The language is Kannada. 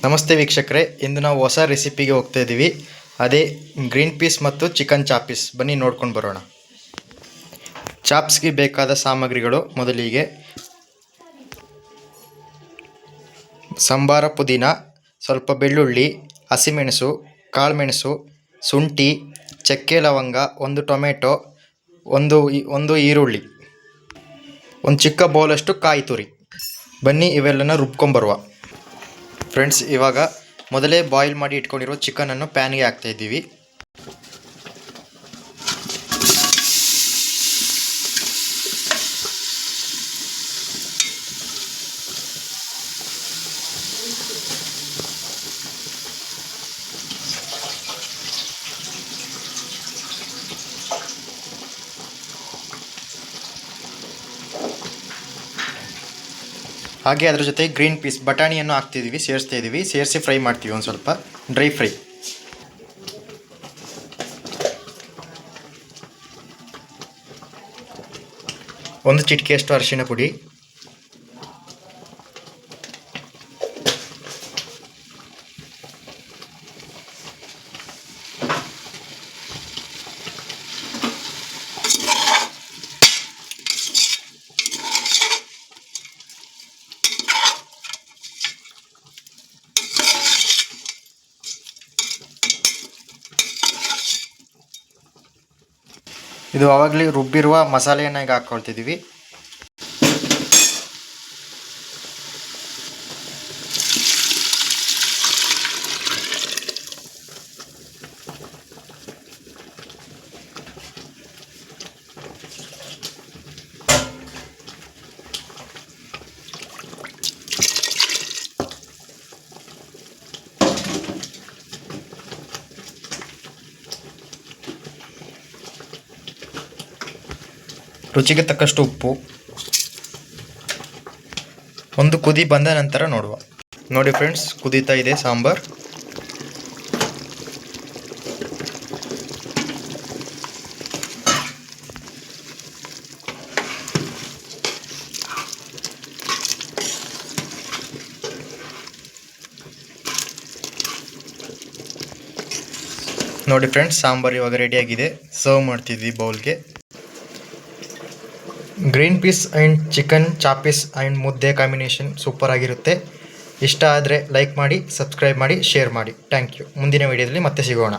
ನಮಸ್ತೆ ವೀಕ್ಷಕರೇ, ಇಂದು ನಾವು ಹೊಸ ರೆಸಿಪಿಗೆ ಹೋಗ್ತಾ ಇದ್ದೀವಿ. ಅದೇ ಗ್ರೀನ್ ಪೀಸ್ ಮತ್ತು ಚಿಕನ್ ಚಾಪ್ಸ್. ಬನ್ನಿ ನೋಡ್ಕೊಂಡು ಬರೋಣ. ಚಾಪ್ಸ್ಗೆ ಬೇಕಾದ ಸಾಮಗ್ರಿಗಳು: ಮೊದಲಿಗೆ ಸಂಬಾರ ಪುದೀನ, ಸ್ವಲ್ಪ ಬೆಳ್ಳುಳ್ಳಿ, ಹಸಿಮೆಣಸು, ಕಾಳುಮೆಣಸು, ಶುಂಠಿ, ಚಕ್ಕೆ ಲವಂಗ, ಒಂದು ಟೊಮೆಟೊ, ಒಂದು ಈರುಳ್ಳಿ, ಒಂದು ಚಿಕ್ಕ ಬೌಲಷ್ಟು ಕಾಯಿ ತುರಿ. ಬನ್ನಿ ಇವೆಲ್ಲನ ರುಬ್ಕೊಂಬರುವ. ಫ್ರೆಂಡ್ಸ್, ಇವಾಗ ಮೊದಲೇ ಬಾಯ್ಲ್ ಮಾಡಿ ಇಟ್ಕೊಂಡಿರೋ ಚಿಕನನ್ನು ಪ್ಯಾನ್ಗೆ ಹಾಕ್ತಾ ಇದ್ದೀವಿ. ಹಾಗೆ ಅದರ ಜೊತೆ ಗ್ರೀನ್ ಪೀಸ್ ಬಟಾಣಿಯನ್ನು ಹಾಕ್ತಿದ್ದೀವಿ, ಸೇರಿಸಿ ಫ್ರೈ ಮಾಡ್ತೀವಿ. ಒಂದು ಸ್ವಲ್ಪ ಡ್ರೈ ಫ್ರೈ. ಒಂದು ಚಿಟಿಕೆಯಷ್ಟು ಅರಿಶಿಣ ಪುಡಿ, ಇದು ಆವಾಗಲೇ ರುಬ್ಬಿರುವ ಮಸಾಲೆಯನ್ನು ಈಗ ಹಾಕ್ಕೊಳ್ತಿದ್ದೀವಿ. ರುಚಿಗೆ ತಕ್ಕಷ್ಟು ಉಪ್ಪು. ಒಂದು ಕುದಿ ಬಂದ ನಂತರ ನೋಡುವ. ನೋಡಿ ಫ್ರೆಂಡ್ಸ್, ಕುದೀತಾ ಇದೆ ಸಾಂಬಾರ್. ನೋಡಿ ಫ್ರೆಂಡ್ಸ್, ಸಾಂಬಾರ್ ಇವಾಗ ರೆಡಿಯಾಗಿದೆ. ಸರ್ವ್ ಮಾಡ್ತಿದ್ವಿ ಬೌಲ್ಗೆ. Green peas and chicken chops and ಮುದ್ದೆ ಕಾಂಬಿನೇಷನ್ ಸೂಪರ್ ಆಗಿರುತ್ತೆ. ಇಷ್ಟ ಆದರೆ ಲೈಕ್ ಮಾಡಿ, ಸಬ್ಸ್ಕ್ರೈಬ್ ಮಾಡಿ, ಶೇರ್ ಮಾಡಿ. Thank you. ಮುಂದಿನ ವಿಡಿಯೋದಲ್ಲಿ ಮತ್ತೆ ಸಿಗೋಣ.